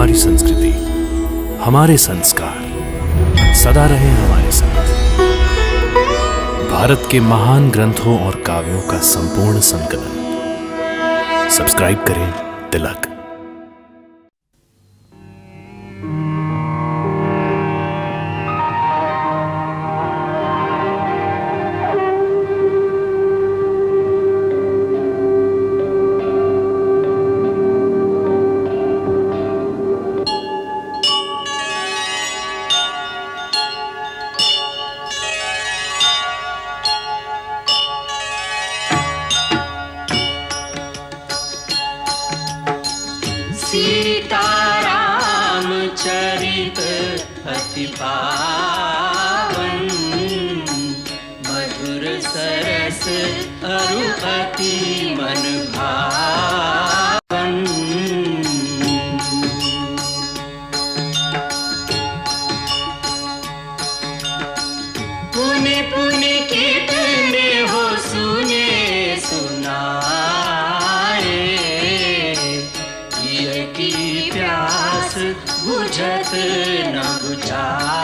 हमारी संस्कृति, हमारे संस्कार सदा रहे हमारे साथ। भारत के महान ग्रंथों और काव्यों का संपूर्ण संकलन। सब्सक्राइब करें तिलक। सीताराम चरित अति पावन, मधुर सरस अरु अति मन भावन। पुनि पुनि कितने हो सुने सुनाए, की प्यास बुझत न बुझाए।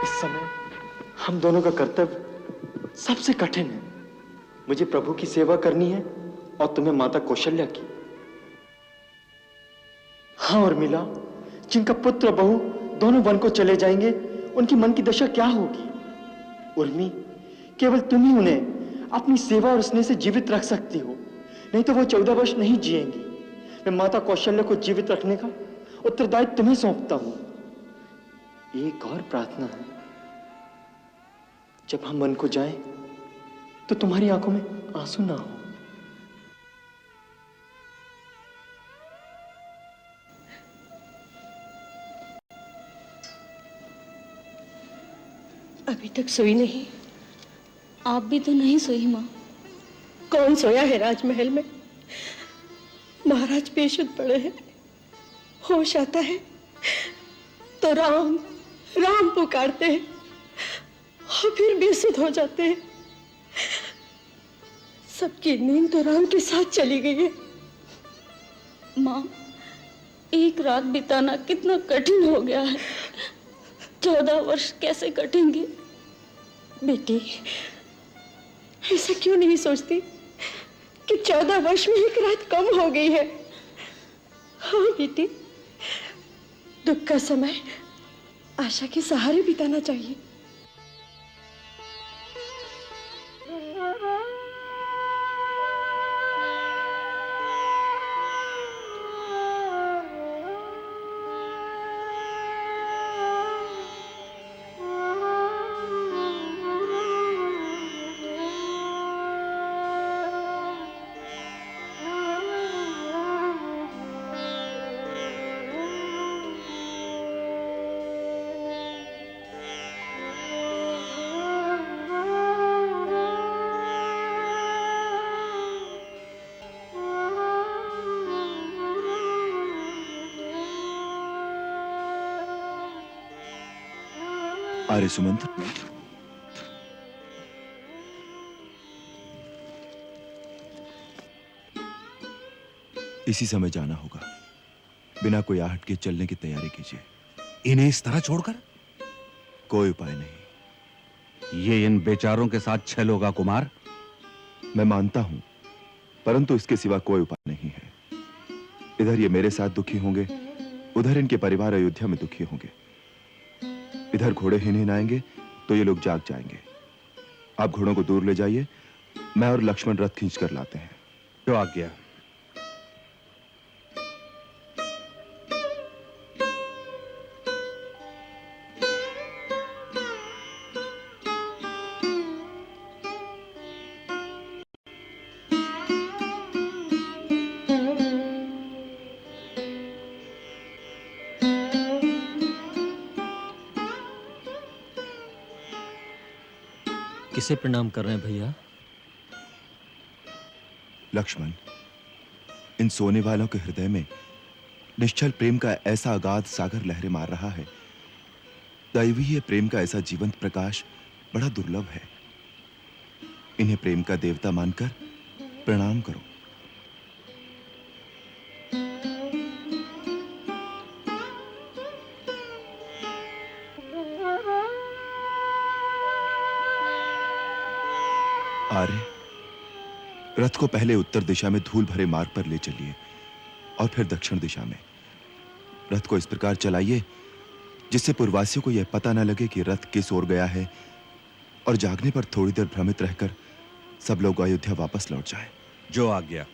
इस समय हम दोनों का कर्तव्य सबसे कठिन है। मुझे प्रभु की सेवा करनी है और तुम्हें माता कौशल्या की। हाँ उर्मिला, जिनका पुत्र बहू दोनों वन को चले जाएंगे, उनकी मन की दशा क्या होगी? उर्मी, केवल तुम ही उन्हें अपनी सेवा और स्नेह से जीवित रख सकती हो, नहीं तो वो 14 वर्ष नहीं जिएंगी। मैं माता कौशल्या को जीवित रखने का उत्तरदायित्व तुम्हें सौंपता हूं। एक और प्रार्थना है, जब हम वन को जाएं तो तुम्हारी आंखों में आंसू ना हो। अभी तक सोई नहीं? आप भी तो नहीं सोई माँ। कौन सोया है राजमहल में? महाराज बेशुद्ध पड़े हैं। होश आता है तो राम राम पुकारते हैं और फिर बेसुध हो जाते हैं। सबकी नींद तो राम के साथ चली गई है। माँ, एक रात बिताना कितना कठिन हो गया है। 14 वर्ष कैसे कटेंगे? बेटी, ऐसा क्यों नहीं सोचती कि 14 वर्ष में एक रात कम हो गई है? हाँ बेटी, दुख का समय आशा के सहारे बिताना चाहिए। आर्य सुमंत, इसी समय जाना होगा। बिना कोई आहट के चलने की तैयारी कीजिए। इन्हें इस तरह छोड़कर? कोई उपाय नहीं। ये इन बेचारों के साथ छल होगा कुमार। मैं मानता हूं, परंतु इसके सिवा कोई उपाय नहीं है। इधर ये मेरे साथ दुखी होंगे, उधर इनके परिवार अयोध्या में दुखी होंगे। इधर घोड़े हिन हिन आएंगे तो ये लोग जाग जाएंगे। आप घोड़ों को दूर ले जाइए मैं और लक्ष्मण रथ खींच कर लाते हैं। जो आज्ञा। किसे प्रणाम कर रहे हैं भैया? लक्ष्मण, इन सोने वालों के हृदय में निश्चल प्रेम का ऐसा अगाध सागर लहरें मार रहा है। दैवीय प्रेम का ऐसा जीवंत प्रकाश बड़ा दुर्लभ है। इन्हें प्रेम का देवता मानकर प्रणाम करो। आर्य, रथ को पहले उत्तर दिशा में धूल भरे मार्ग पर ले चलिए और फिर दक्षिण दिशा में। रथ को इस प्रकार चलाइए जिससे पूर्ववासियों को यह पता न लगे कि रथ किस ओर गया है, और जागने पर थोड़ी देर भ्रमित रहकर सब लोग अयोध्या वापस लौट जाएं। जो आज्ञा।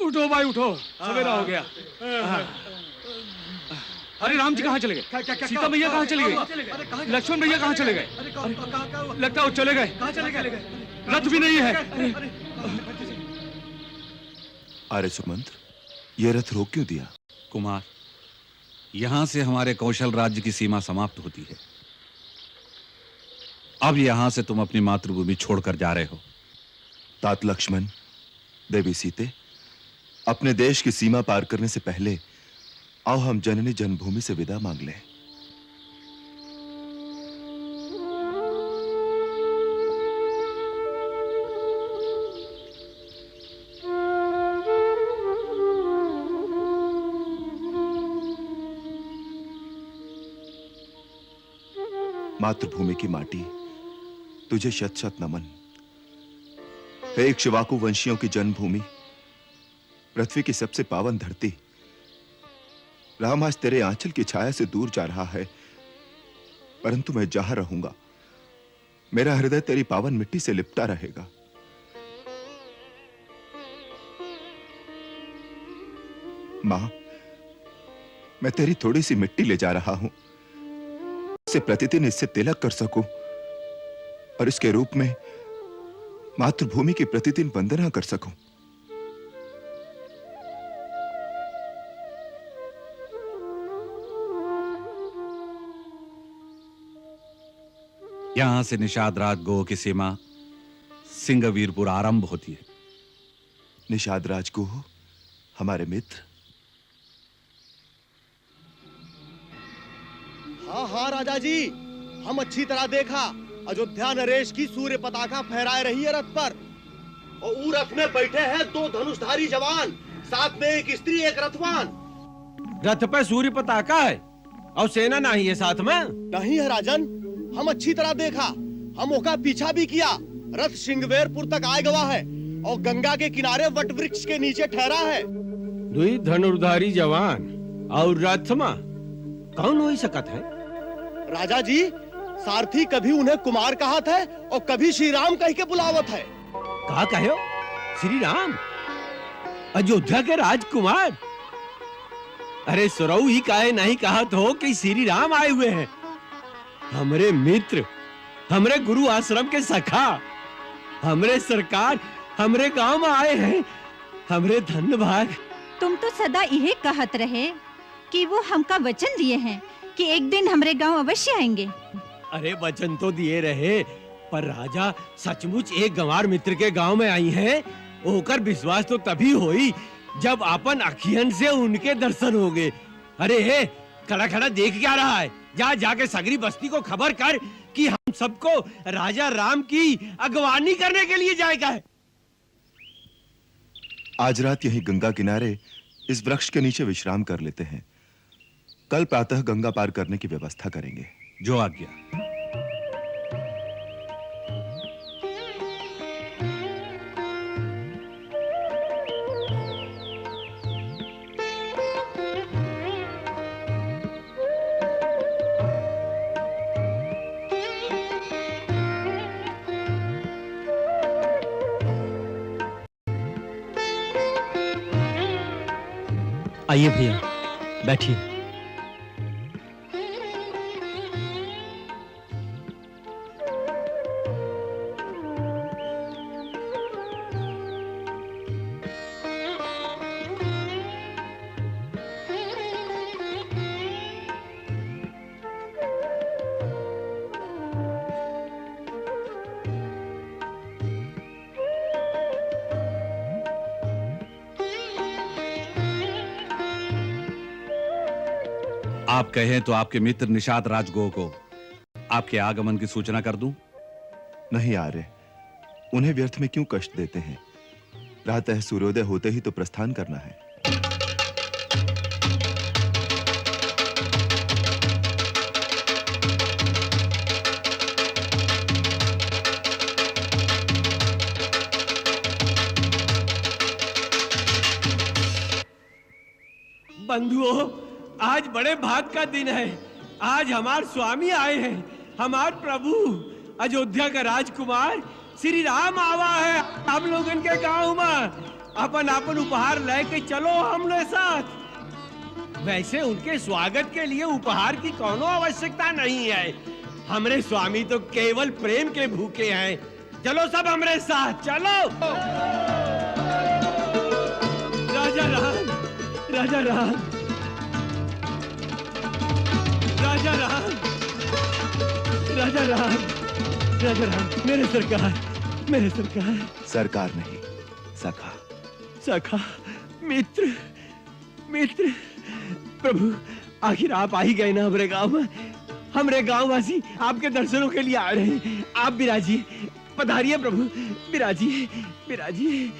उठो भाई उठो, सवेरा हो गया। अरे राम जी कहाँ चले गए? सीता मैया कहाँ चली गई? लक्ष्मण भैया कहाँ चले गए? लगता है वो चले गए। रथ भी नहीं है। आर्य सुमंत्र, यह रथ रोक क्यों दिया? कुमार, यहां से हमारे कौशल राज्य की सीमा समाप्त होती है। अब यहां से तुम अपनी मातृभूमि छोड़कर जा रहे हो। तात लक्ष्मण, देवी सीते, अपने देश की सीमा पार करने से पहले आओ हम जननी जन्मभूमि से विदा मांग लें। मातृभूमि की माटी, तुझे शत शत नमन। हे इक्ष्वाकु वंशियों की जन्मभूमि, पृथ्वी की सबसे पावन धरती, राम आज तेरे आंचल की छाया से दूर जा रहा है, परंतु मैं जहां रहूंगा मेरा हृदय तेरी पावन मिट्टी से लिपटा रहेगा। मां, मैं तेरी थोड़ी सी मिट्टी ले जा रहा हूं, इससे प्रतिदिन इससे तिलक कर सकूं और इसके रूप में मातृभूमि की प्रतिदिन वंदना कर सकूं। यहां से निषाद राज गोह की सीमा सिंहवीरपुर आरंभ होती है। निषाद राज गोह हमारे मित्र। हाँ हाँ राजा जी, हम अच्छी तरह देखा। अयोध्या नरेश की सूर्य पताका फहराए रही है रथ पर, और ऊ रथ में बैठे हैं 2 धनुषधारी जवान, साथ में एक स्त्री एक रथवान। रथ पे सूर्य पताका है और सेना नहीं है साथ में? नहीं है राजन, हम अच्छी तरह देखा। हम ओका पीछा भी किया। रथ सिंहवेरपुर तक आए गवा है और गंगा के किनारे वट वृक्ष के नीचे ठहरा है। 2 धनुर्धारी जवान और रथ में कौन हो सकत है? राजा जी, सारथी कभी उन्हें कुमार कहा था और कभी श्री राम कह के बुलावत है। कहा कहो? श्री राम? अयोध्या के राजकुमार? अरे सुरऊ ही काहे नहीं कहा तो कि श्री राम आए हुए हैं। हमरे मित्र, हमरे गुरु आश्रम के सखा, हमरे सरकार हमरे गांव में आए हैं। हमरे धन्य भाग। तुम तो सदा यही कहत रहे कि वो हमका वचन दिए हैं कि एक दिन हमरे गांव अवश्य आएंगे। अरे वचन तो दिए रहे, पर राजा सचमुच एक गंवार मित्र के गांव में आई हैं। होकर विश्वास तो तभी होई जब अपन अखियन से उनके दर्शन होंगे। अरे हे, खड़ा खड़ा देख क्या रहा है? जा जाके सगरी बस्ती को खबर कर कि हम सबको राजा राम की अगवानी करने के लिए जाएगा है। आज रात यहीं गंगा किनारे इस वृक्ष के नीचे विश्राम कर लेते हैं। कल प्रातः गंगा पार करने की व्यवस्था करेंगे। जो आज्ञा। आइए भैया, बैठिए। आप कहें तो आपके मित्र निषाद राजगो को आपके आगमन की सूचना कर दूं? नहीं आर्य, उन्हें व्यर्थ में क्यों कष्ट देते हैं? प्रातः सूर्योदय होते ही तो प्रस्थान करना है। बंधुओं, आज बड़े भाग का दिन है। आज हमारे स्वामी आए हैं, हमारे प्रभु अयोध्या का राजकुमार श्री राम आवा है हम लोगन के गांव में। अपन अपन उपहार लेके चलो हमरे साथ। वैसे उनके स्वागत के लिए उपहार की कोनो आवश्यकता नहीं है। हमरे स्वामी तो केवल प्रेम के भूखे हैं। चलो सब हमरे साथ, चलो। राजा राम, राजा राम, राजा राम, राजा राम, राजा राम, मेरे सरकार, मेरे सरकार। सरकार नहीं, सखा। सखा, मित्र, मित्र। प्रभु, आखिर आप आ ही गए ना हमरे गांव में। हमरे गांव वासी आपके दर्शनों के लिए आ रहे हैं। आप विराजिए, पधारिए प्रभु, विराजिए, विराजिए।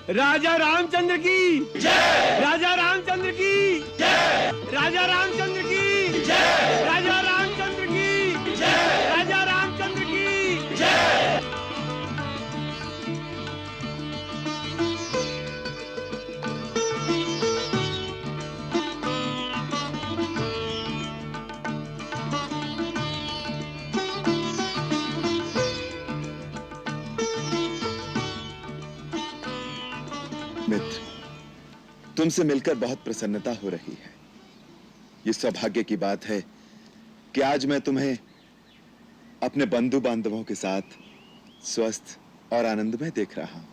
राजा रामचंद्र की जय, राजा रामचंद्र की जय, राजा रामचंद्र की जय, राजा रामचंद्र की जय, राजा रामचंद्र की जय। मित्र, तुमसे मिलकर बहुत प्रसन्नता हो रही है। ये सौभाग्य की बात है कि आज मैं तुम्हें अपने बंधु बांधवों के साथ स्वस्थ और आनंदमय देख रहा हूं।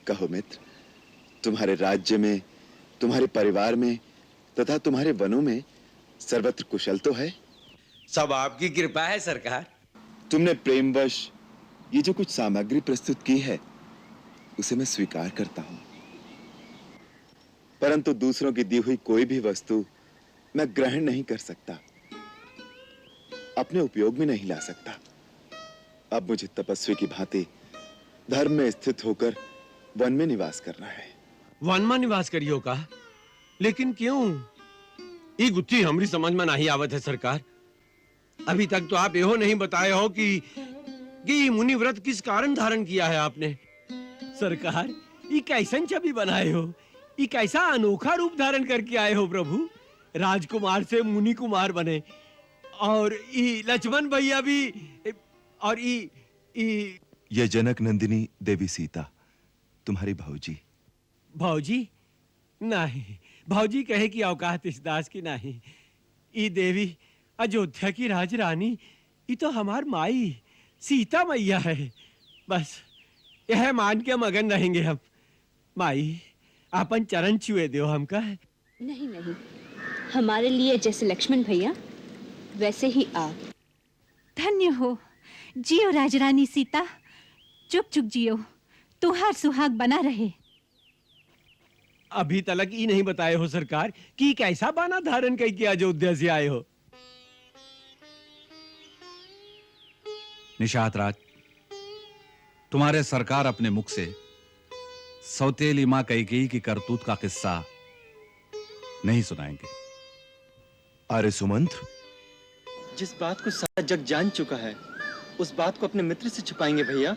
कहो मित्र, तुम्हारे राज्य में, तुम्हारे परिवार में तथा तुम्हारे वनों में सर्वत्र कुशल तो है? सब आपकी कृपा है सरकार। तुमने प्रेमवश ये जो कुछ सामग्री प्रस्तुत की है उसे मैं स्वीकार करता हूं, परंतु दूसरों की दी हुई कोई भी वस्तु मैं ग्रहण नहीं कर सकता, अपने उपयोग में नहीं ला सकता। अब मुझे तपस्वी की भांति धर्म में स्थित होकर वन में निवास करना है। वन में निवास करियो का? लेकिन क्यों? ये गुत्थी हमारी समझ में नहीं आवत है सरकार। अभी तक तो आप यहो नहीं बताए हो कि मुनि व्रत किस कारण धारण किया है आपने। सरकार, ये कैसन छवि बनाए हो, ये कैसा अनोखा रूप धारण करके आए हो प्रभु। राजकुमार से मुनि कुमार बने, और ये लक्ष्मण भैया भी, और ये जनक नंदिनी देवी सीता तुम्हारी भाऊजी। भाऊजी? नहीं, भाऊजी कहे कि औकात इस दास की नहीं। ये देवी अयोध्या की राजरानी, ये तो हमार माई सीता मैया है। बस यह मान के मगन रहेंगे हम। माई, आपन चरण छुए दो हमका। नहीं नहीं, हमारे लिए जैसे लक्ष्मण भैया वैसे ही आप। धन्य हो, जियो राजरानी सीता, चुप चुप जियो, तुहार सुहाग बना रहे। अभी तक ये नहीं बताए हो सरकार कि कैसा बाना धारण करके अयोध्या से आए हो। निषाद राज, तुम्हारे सरकार अपने मुख से सौतेली मां कैकेयी की करतूत का किस्सा नहीं सुनाएंगे। अरे सुमंत्र, जिस बात को सारा जग जान चुका है उस बात को अपने मित्र से छुपाएंगे भैया?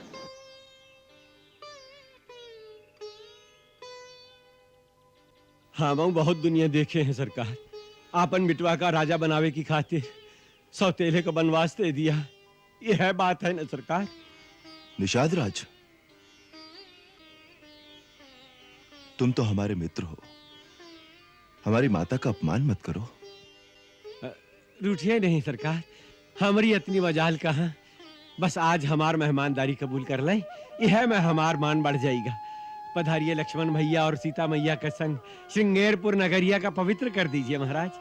हाँ, मैं बहुत दुनिया देखे हैं सरकार। आपन बिटवा का राजा बनावे की खातिर सौतेले को बनवास दे दिया। यह बात है ना सरकार? निषाद राज, तुम तो हमारे मित्र हो, हमारी माता का अपमान मत करो। रूठिए नहीं सरकार, हमारी इतनी मजाल कहाँ। बस आज हमार मेहमानदारी कबूल कर लें, यह में हमार मान बढ़ जाएगा। पधारिए लक्ष्मण भैया और सीता मैया का संग श्रृंगेरपुर नगरिया का पवित्र कर दीजिए महाराज।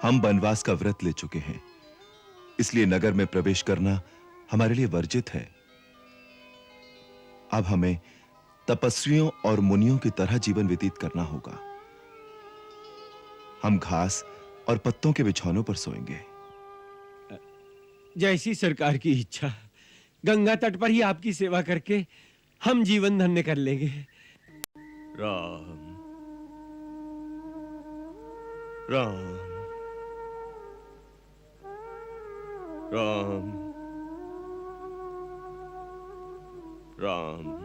हम वनवास का व्रत ले चुके हैं, इसलिए नगर में प्रवेश करना हमारे लिए वर्जित है। अब हमें तपस्वियों और मुनियों की तरह जीवन व्यतीत करना होगा। हम घास और पत्तों के बिछौनों पर सोएंगे। जैसी सरकार की इच्छा। गंगा तट पर ही आपकी सेवा करके हम जीवन धन्य कर लेंगे। राम राम राम राम राम।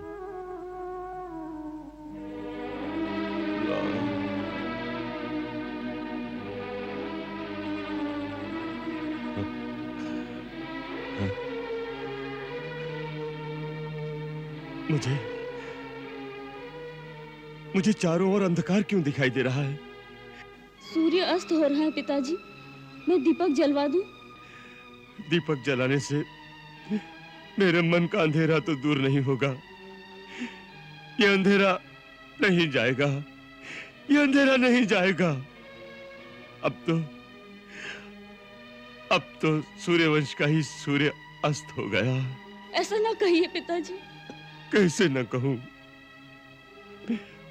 मुझे चारों ओर अंधकार क्यों दिखाई दे रहा है? सूर्य अस्त हो रहा है पिताजी, मैं दीपक जलवा दूं? दीपक जलाने से मेरे मन का अंधेरा तो दूर नहीं होगा। ये अंधेरा नहीं जाएगा, ये अंधेरा नहीं जाएगा। अब तो सूर्यवंश का ही सूर्य अस्त हो गया। ऐसा ना कहिए पिताजी। कैसे न कहूं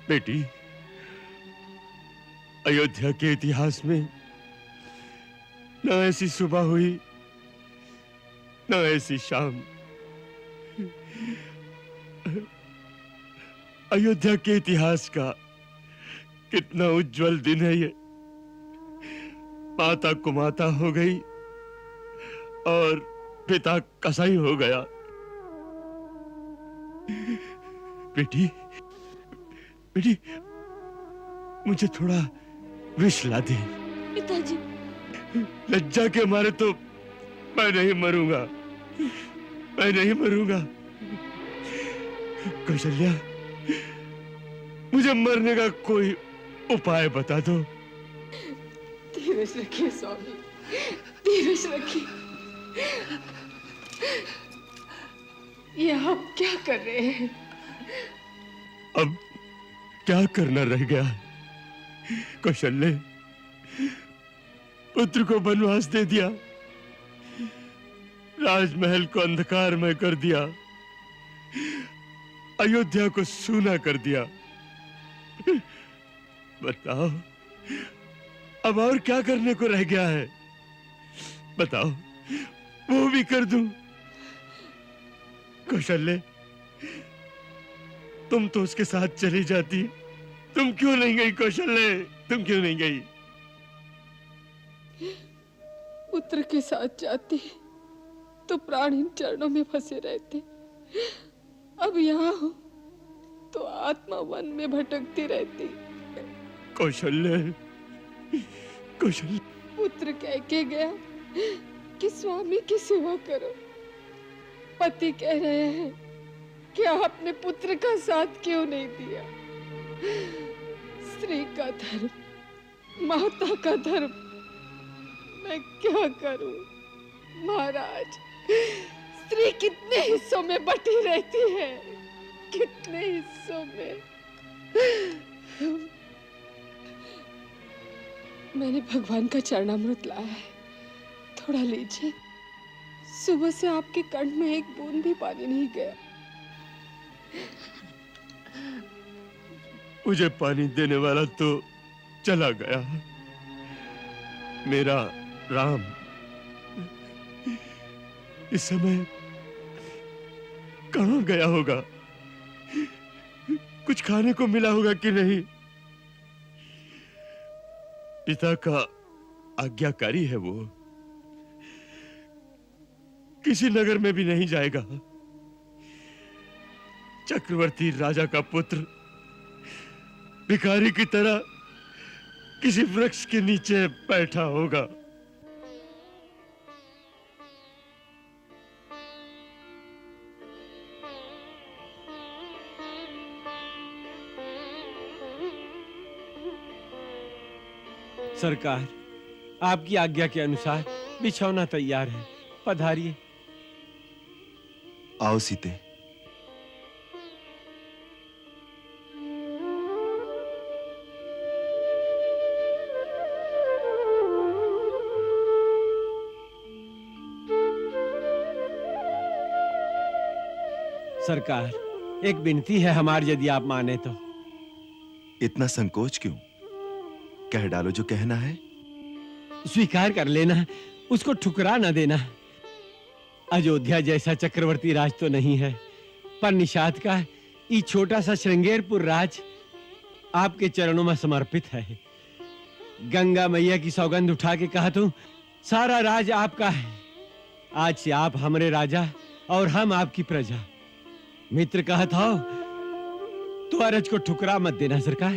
बेटी, अयोध्या के इतिहास में न ऐसी सुबह हुई न ऐसी शाम। अयोध्या के इतिहास का कितना उज्जवल दिन है ये। माता कुमाता हो गई और पिता कसाई हो गया। बेटी बेटी, मुझे थोड़ा विष ला दे। पिताजी लज्जा के मारे तो मैं नहीं मरूंगा, मैं नहीं मरूंगा। कौशल्या, मुझे मरने का कोई उपाय बता दो। धीरज रखिए स्वामी, धीरज रखिए। ये आप क्या कर रहे हैं? अब क्या करना रह गया है? कौशल्य, पुत्र को वनवास दे दिया, राजमहल को अंधकारमय कर दिया, अयोध्या को सूना कर दिया। बताओ अब और क्या करने को रह गया है? बताओ, वो भी कर दूं। कौशल्य, तुम तो उसके साथ चली जाती, तुम क्यों नहीं गई? कौशल्य, तुम क्यों नहीं गई? पुत्र के साथ जाती तो प्राण इन चरणों में फंसे रहते। अब यहाँ हो तो आत्मा वन में भटकती रहती। कौशल्य, कौशल्य। पुत्र कह के गया कि स्वामी की सेवा करो। पति कह रहे हैं कि आपने पुत्र का साथ क्यों नहीं दिया? स्त्री का धर्म, माता का धर्म, मैं क्या करूं? महाराज, स्त्री कितने हिस्सों में बटी रहती है, कितने हिस्सों में। मैंने भगवान का चरणामृत लाया है, थोड़ा लीजिए। सुबह से आपके कंठ में एक बूंद भी पानी नहीं गया। मुझे पानी देने वाला तो चला गया, मेरा राम। इस समय कहां गया होगा? कुछ खाने को मिला होगा कि नहीं? पिता का आज्ञाकारी है वो, किसी नगर में भी नहीं जाएगा। चक्रवर्ती राजा का पुत्र भिखारी की तरह किसी वृक्ष के नीचे बैठा होगा। सरकार, आपकी आज्ञा के अनुसार बिछौना तैयार है, पधारिए। आओ सीते। सरकार, एक विनती है हमारी, यदि आप माने तो। इतना संकोच क्यों? कह डालो जो कहना है। स्वीकार कर लेना, उसको ठुकरा न देना। अयोध्या जैसा चक्रवर्ती राज तो नहीं है, पर निषाद का ये छोटा सा श्रृंगेरपुर राज आपके चरणों में समर्पित है। गंगा मैया की सौगंध उठा के कहा तू, सारा राज आपका है। आज से आप हमारे राजा और हम आपकी प्रजा। मित्र कहत हो तो अरज को ठुकरा मत देना सरकार।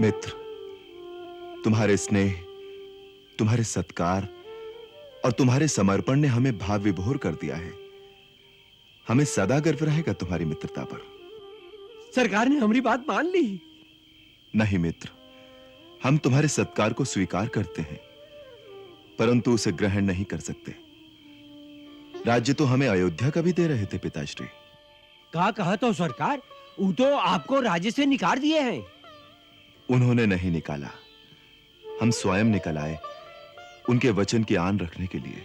मित्र, तुम्हारे स्नेह, तुम्हारे सत्कार और तुम्हारे समर्पण ने हमें भाव विभोर कर दिया है। हमें सदा गर्व रहेगा तुम्हारी मित्रता पर। सरकार ने हमारी बात मान ली। नहीं मित्र, हम तुम्हारे सत्कार को स्वीकार करते हैं, परंतु उसे ग्रहण नहीं कर सकते। राज्य तो हमें अयोध्या का भी दे रहे थे पिताश्री। कहा तो सरकार, वो तो आपको राज्य से निकाल दिए हैं। उन्होंने नहीं निकाला, हम स्वयं निकल आए उनके वचन की आन रखने के लिए।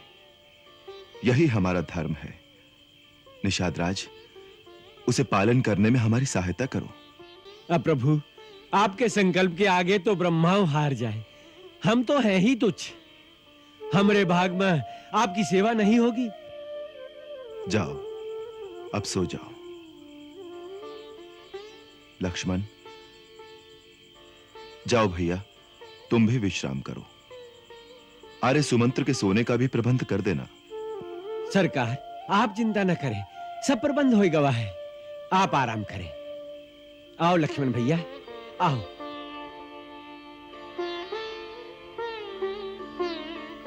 यही हमारा धर्म है। निषाद राज, उसे पालन करने में हमारी सहायता करो। अब प्रभु, आपके संकल्प के आगे तो ब्रह्मा हार जाए। हम तो हैं ही तुच्छ। हमारे भाग में आपकी सेवा नहीं होगी। जाओ, अब सो जाओ। लक्ष्मण, जाओ भैया, तुम भी विश्राम करो। आर्य सुमंत्र के सोने का भी प्रबंध कर देना। सरकार, आप चिंता न करें, सब प्रबंध होएगा वह है। आप आराम करें। आओ लक्ष्मण भैया, आओ।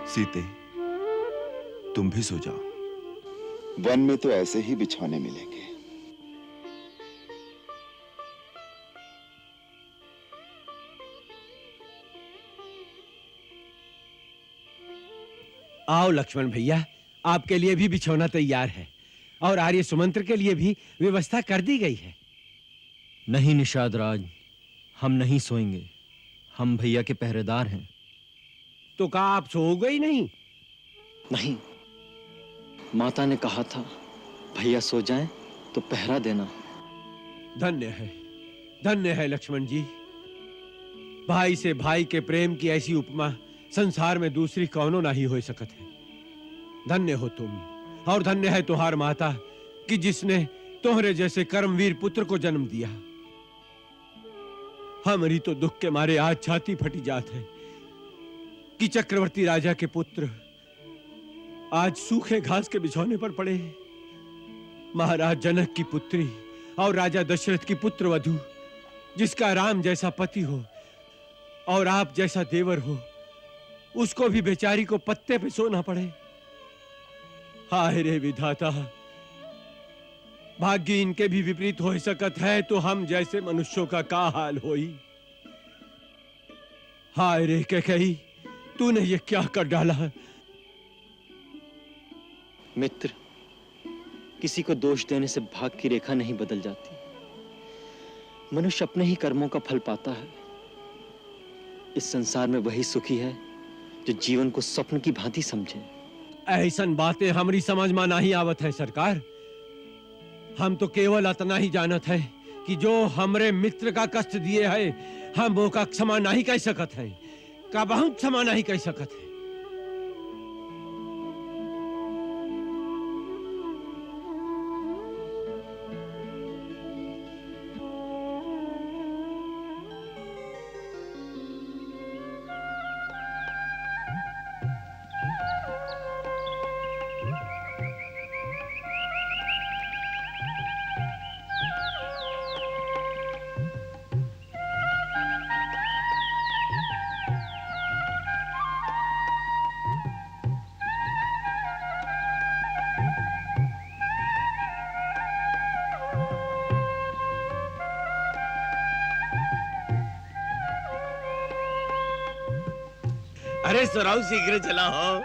सीते, तुम भी सो जाओ। वन में तो ऐसे ही बिछौने मिलेंगे। आओ लक्ष्मण भैया, आपके लिए भी बिछौना तैयार है और आर्य सुमंत्र के लिए भी व्यवस्था कर दी गई है। नहीं निषाद राज, हम नहीं सोएंगे। हम भैया के पहरेदार हैं। तो कहा आप सोओगे ही नहीं? नहीं, माता ने कहा था भैया सो जाएं तो पहरा देना। धन्य है लक्ष्मण जी। भाई से भाई के प्रेम की ऐसी उपमा संसार में दूसरी कौनो नहीं हो सकत है। धन्य हो तुम, और धन्य है तुहार माता कि जिसने तोहरे जैसे कर्मवीर पुत्र को जन्म दिया। हमारी तो दुख के मारे आज छाती फटी जात है कि चक्रवर्ती राजा के पुत्र आज सूखे घास के बिछौने पर पड़े। महाराज जनक की पुत्री और राजा दशरथ की पुत्र वधू, जिसका राम जैसा पति हो और आप जैसा देवर हो, उसको भी बेचारी को पत्ते पे सोना पड़े। हाय रे विधाता, भाग्य इनके भी विपरीत हो सकत है तो हम जैसे मनुष्यों का क्या हाल होई। हाय रे कैकेयी, तूने ये क्या कर डाला। मित्र, किसी को दोष देने से भाग्य की रेखा नहीं बदल जाती। मनुष्य अपने ही कर्मों का फल पाता है। इस संसार में वही सुखी है जो जीवन को स्वप्न की भांति समझे। ऐसन बातें हमारी समझ में नहीं आवत है सरकार। हम तो केवल इतना ही जानत है कि जो हमरे मित्र का कष्ट दिए है, हम वो का क्षमा नहीं कह सकत है, का बहुत क्षमा नहीं कह सकत है। अरे सुराव शीघ्र चला हो।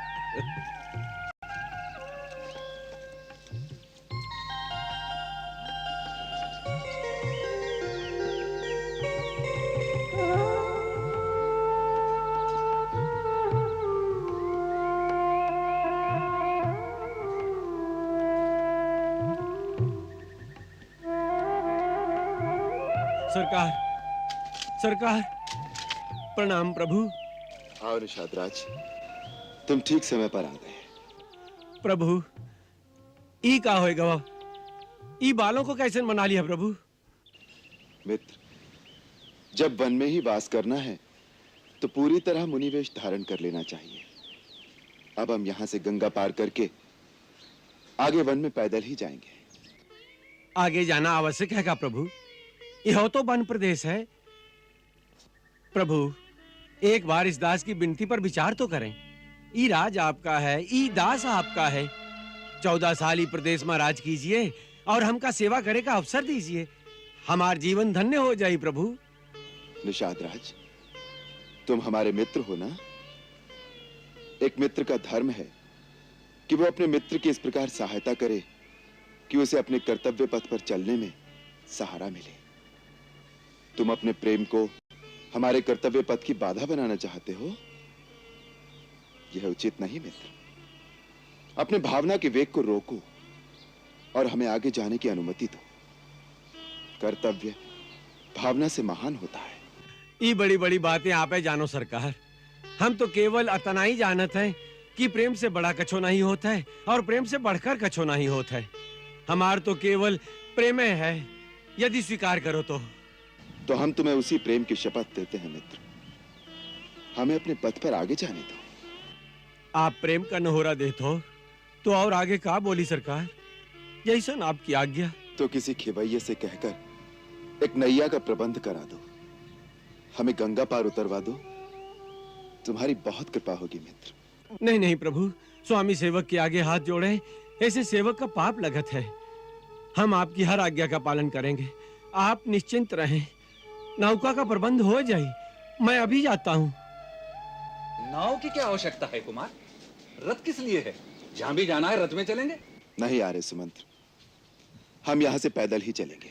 सरकार, सरकार, प्रणाम प्रभु। आओ निषाद राज, तुम ठीक समय पर आ गए। प्रभु, ई का होएगा वो? ई बालों को कैसे मना लिया प्रभु? मित्र, जब वन में ही वास करना है तो पूरी तरह मुनिवेश धारण कर लेना चाहिए। अब हम यहाँ से गंगा पार करके आगे वन में पैदल ही जाएंगे। आगे जाना आवश्यक है का प्रभु? यह तो वन प्रदेश है। प्रभु, एक बार इस दास की विनती पर विचार तो करें। ई राज आपका है, ई दास आपका है। 14 साल ई प्रदेश में राज कीजिए और हमका सेवा करे का अवसर दीजिए। हमार जीवन धन्य हो जाए प्रभु। निषाद राज, तुम हमारे मित्र हो ना? एक मित्र का धर्म है कि वो अपने मित्र की इस प्रकार सहायता करे कि उसे अपने कर्तव्य पथ पर चलने में सहारा मिले। तुम अपने प्रेम को हमारे कर्तव्य पथ की बाधा बनाना चाहते हो? यह उचित नहीं मित्र। अपने भावना के वेग को रोको और हमें आगे जाने की अनुमति दो। कर्तव्य भावना से महान होता है। ये बड़ी बड़ी बातें आप है जानो सरकार। हम तो केवल अतना ही जानत है कि प्रेम से बड़ा कछो नहीं होता है और प्रेम से बढ़कर कछो नहीं होता है। हमार तो केवल प्रेम है, यदि स्वीकार करो तो हम तुम्हें उसी प्रेम की शपथ देते हैं मित्र। हमें अपने पथ पर आगे जाने दो। आप प्रेम का नहोरा देते हो तो और आगे का बोली सरकार? जैसन आपकी आज्ञा। तो किसी खिवैये से कहकर एक नैया का प्रबंध करा दो, हमें गंगा पार उतरवा दो। तुम्हारी बहुत कृपा होगी मित्र। नहीं नहीं प्रभु, स्वामी सेवक के आगे हाथ जोड़े, ऐसे सेवक का पाप लगत है। हम आपकी हर आज्ञा का पालन करेंगे। आप निश्चिंत रहें, नौका का प्रबंध हो जाए। मैं अभी जाता हूँ। नाव की क्या आवश्यकता है कुमार? रथ किस लिए है? जहां भी जाना है रथ में चलेंगे। नहीं आर्य सुमंत्र, हम यहां से पैदल ही चलेंगे।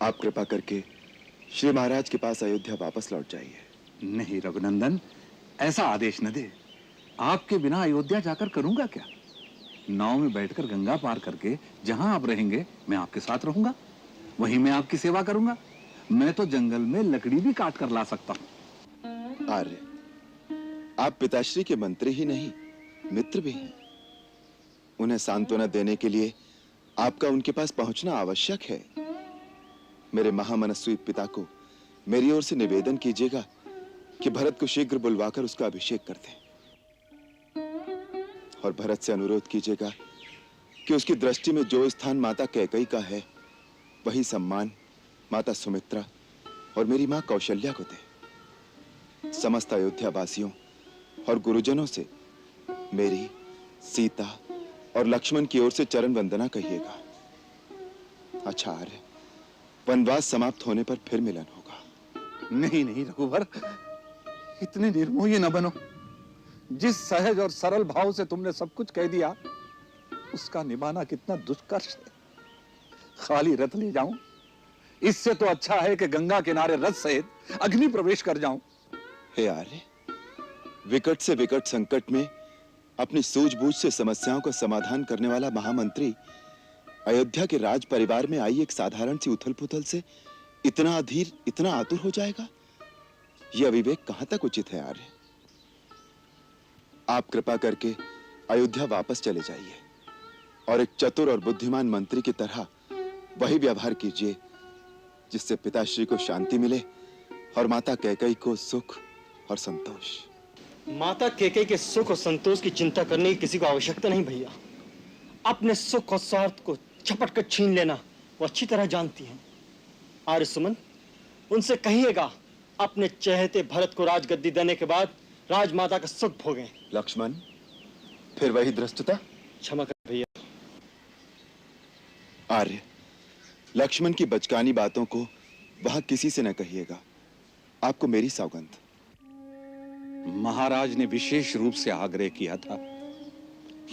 आप कृपा करके श्री महाराज के पास अयोध्या वापस लौट जाइए। नहीं रघुनंदन, ऐसा आदेश न दे। आपके बिना अयोध्या जाकर करूंगा क्या? नाव में बैठकर गंगा पार करके जहां आप रहेंगे मैं आपके साथ रहूंगा, वहीं मैं आपकी सेवा करूंगा। मैं तो जंगल में लकड़ी भी काट कर ला सकता हूं। आर्य, आप पिताश्री के मंत्री ही नहीं मित्र भी हैं। उन्हें सांत्वना देने के लिए आपका उनके पास पहुंचना आवश्यक है। मेरे महामनस्वी पिता को मेरी ओर से निवेदन कीजिएगा कि भरत को शीघ्र बुलवाकर उसका अभिषेक कर दें। और भरत से अनुरोध कीजिएगा कि उसकी दृष्टि में जो स्थान माता कैकेयी का है वही सम्मान माता सुमित्रा और मेरी मां कौशल्या को दे। समस्त अयोध्या वासियों और गुरुजनों से मेरी, सीता और लक्ष्मण की ओर से चरण वंदना कहिएगा। अच्छा आर्य, वनवास समाप्त होने पर फिर मिलन होगा। नहीं नहीं रघुवर, इतने निर्मोही न बनो। जिस सहज और सरल भाव से तुमने सब कुछ कह दिया, उसका निभाना कितना दुष्कर है। खाली रथ ले जाऊं, इससे तो अच्छा है कि गंगा किनारे रथ सहित अग्नि प्रवेश कर जाऊं। हे आर्य, विकट से विकट संकट में अपनी सूझबूझ से समस्याओं का समाधान करने वाला महामंत्री अयोध्या के राज परिवार में आई एक साधारण सी उथल पुथल से इतना अधीर, इतना आतुर हो जाएगा? यह अविवेक कहां तक उचित है आर्य? आप कृपा करके अयोध्या वापस चले जाइए और एक चतुर और बुद्धिमान मंत्री की तरह वही व्यवहार कीजिए जिससे पिताश्री को शांति मिले और माता कैकेयी को सुख और संतोष। माता कैकेयी के सुख और संतोष की चिंता करने की किसी को आवश्यकता नहीं भैया। अपने सुख और स्वार्थ को झपट कर छीन लेना वो अच्छी तरह जानती हैं। आर्य सुमन, उनसे कहिएगा अपने चहेते भरत को राजगद्दी देने के बाद राजमाता का सुख भोगें। लक्ष्मण, फिर वही धृष्टता? क्षमा कर भैया। आर्य, लक्ष्मण की बचकानी बातों को वहां किसी से न कहिएगा, आपको मेरी सौगंध। महाराज ने विशेष रूप से आग्रह किया था,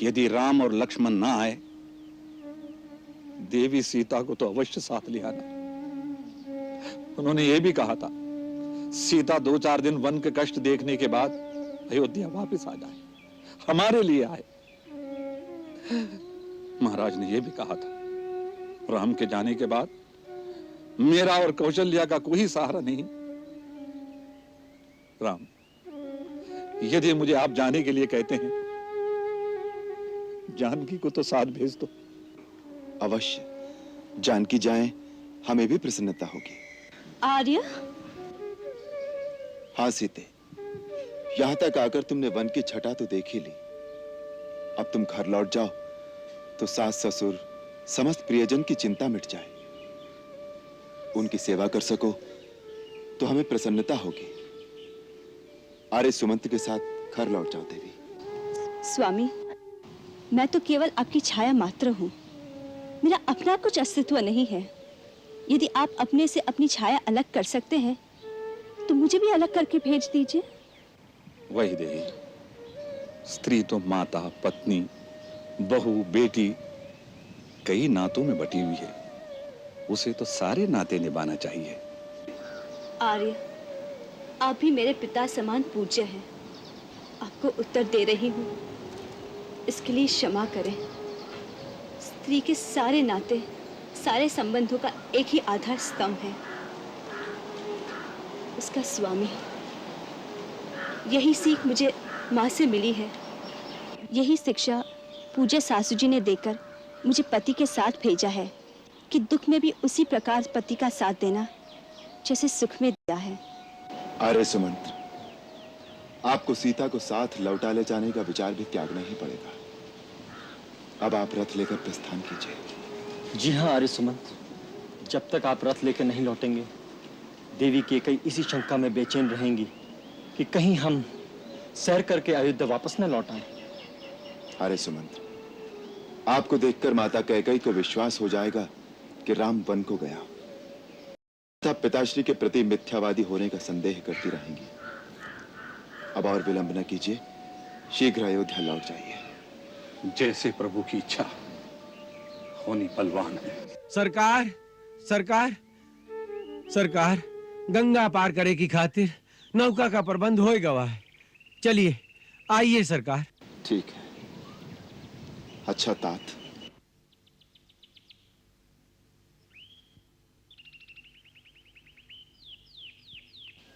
यदि राम और लक्ष्मण ना आए, देवी सीता को तो अवश्य साथ ले आना। उन्होंने यह भी कहा था, सीता 2-4 दिन वन के कष्ट देखने के बाद अयोध्या वापस आ जाए, हमारे लिए आए। महाराज ने यह भी कहा था, राम के जाने के बाद मेरा और कौशल्या का कोई सहारा नहीं। राम, यदि मुझे आप जाने के लिए कहते हैं, जानकी को तो साथ भेज दो। अवश्य, जानकी जाए, हमें भी प्रसन्नता होगी। आर्य, हाँ सीते, यहां तक आकर तुमने वन की छटा तो देख ही ली। अब तुम घर लौट जाओ तो सास ससुर समस्त प्रियजन की चिंता मिट जाए, उनकी सेवा कर सको तो हमें प्रसन्नता होगी। आर्य सुमंत के साथ घर लौट जाओ देवी। स्वामी, मैं तो केवल आपकी छाया मात्र हूँ, मेरा अपना कुछ अस्तित्व नहीं है। यदि आप अपने से अपनी छाया अलग कर सकते हैं तो मुझे भी अलग करके भेज दीजिए। वही देवी, स्त्री तो माता, पत्नी, बहू, बेटी, कई नातों में बटी हुई है। उसे तो सारे नाते निभाना चाहिए। आर्य, आप भी मेरे पिता समान पूज्य हैं। आपको उत्तर दे रही हूँ, इसके लिए क्षमा करें। स्त्री के सारे नाते, सारे संबंधों का एक ही आधार स्तंभ है, उसका स्वामी। यही सीख मुझे माँ से मिली है, यही शिक्षा पूज्य सासू जी ने देकर मुझे पति के साथ भेजा है कि दुख में भी उसी प्रकार पति का साथ देना जैसे सुख में दिया है। आर्य सुमंत, आपको सीता को साथ लौटा ले जाने का विचार भी त्यागना ही पड़ेगा। अब आप रथ लेकर प्रस्थान कीजिए। जी हाँ आर्य सुमंत, जब तक आप रथ लेकर नहीं लौटेंगे, देवी केकई इसी शंका में बेचैन रहेंगी कि कहीं हम सैर करके अयोध्या वापस न लौट आए। आर्य सुमंत, आपको देखकर माता कैकई को विश्वास हो जाएगा कि राम वन को गया, तब पिताश्री के प्रति मिथ्यावादी होने का संदेह करती रहेंगी। अब और विलंब न कीजिए, शीघ्र अयोध्या लौट जाइए। जैसे प्रभु की इच्छा, होनी बलवान है। सरकार, सरकार, सरकार, गंगा पार करे की खातिर नौका का प्रबंध होए गवा है। चलिए, आइए सरकार। ठीक है। अच्छा तात,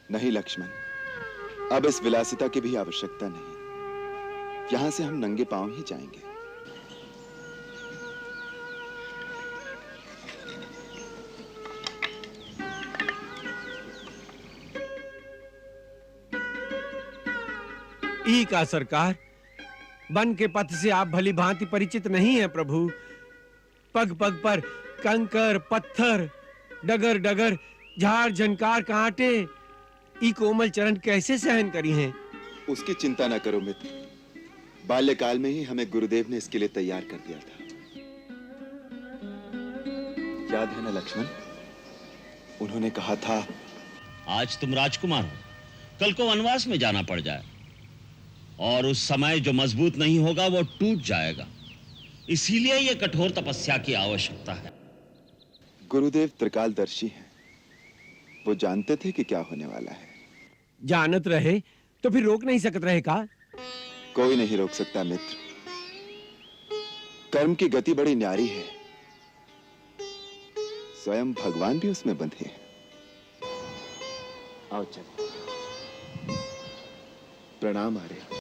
नहीं लक्ष्मण, अब इस विलासिता की भी आवश्यकता नहीं। यहां से हम नंगे पांव ही जाएंगे। ई का सरकार, वन के पथ से आप भली भांति परिचित नहीं है प्रभु। पग पग पर कंकर, पत्थर, डगर डगर, झाड़ झंकार, कांटे, ई कोमल चरण कैसे सहन करी हैं? उसकी चिंता न करो मित्र, बाल्यकाल में ही हमें गुरुदेव ने इसके लिए तैयार कर दिया था। याद है ना लक्ष्मण, उन्होंने कहा था, आज तुम राजकुमार हो, कल को वनवास में जाना पड़ जाए और उस समय जो मजबूत नहीं होगा वो टूट जाएगा। इसीलिए यह कठोर तपस्या की आवश्यकता है। गुरुदेव त्रिकालदर्शी हैं, वो जानते थे कि क्या होने वाला है। जानत रहे तो फिर रोक नहीं सकते रहे का? कोई नहीं रोक सकता मित्र, कर्म की गति बड़ी न्यारी है, स्वयं भगवान भी उसमें बंधे हैं। आओ चलो। प्रणाम आर्य।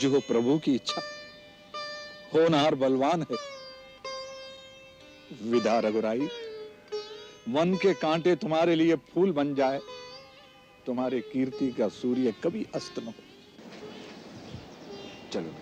जो प्रभु की इच्छा, होनहार बलवान है। विदा रघुराई, वन के कांटे तुम्हारे लिए फूल बन जाए, तुम्हारे कीर्ति का सूर्य कभी अस्त न हो। चलो मित्र।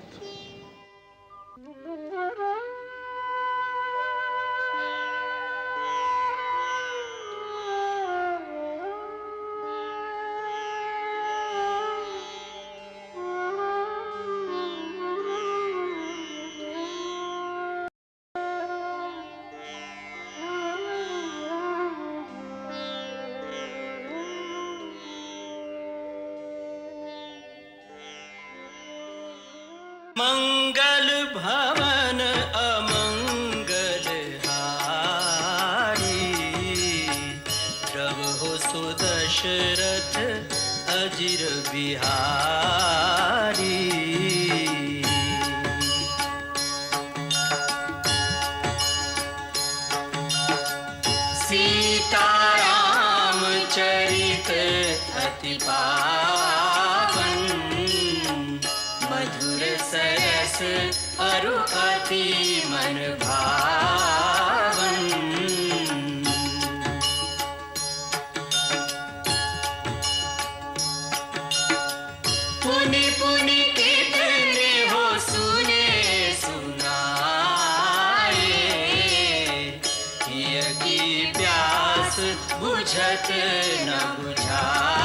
मंगल भवन अमंगल हारी, प्रभु सुदशरथ अजिर बिहारी। सीताराम चरित अति पावन, मधुर सरस अरु अति मन भावन। पुनि पुनि कितने हो सुने सुनाए, हिय की प्यास बुझत न बुझाए।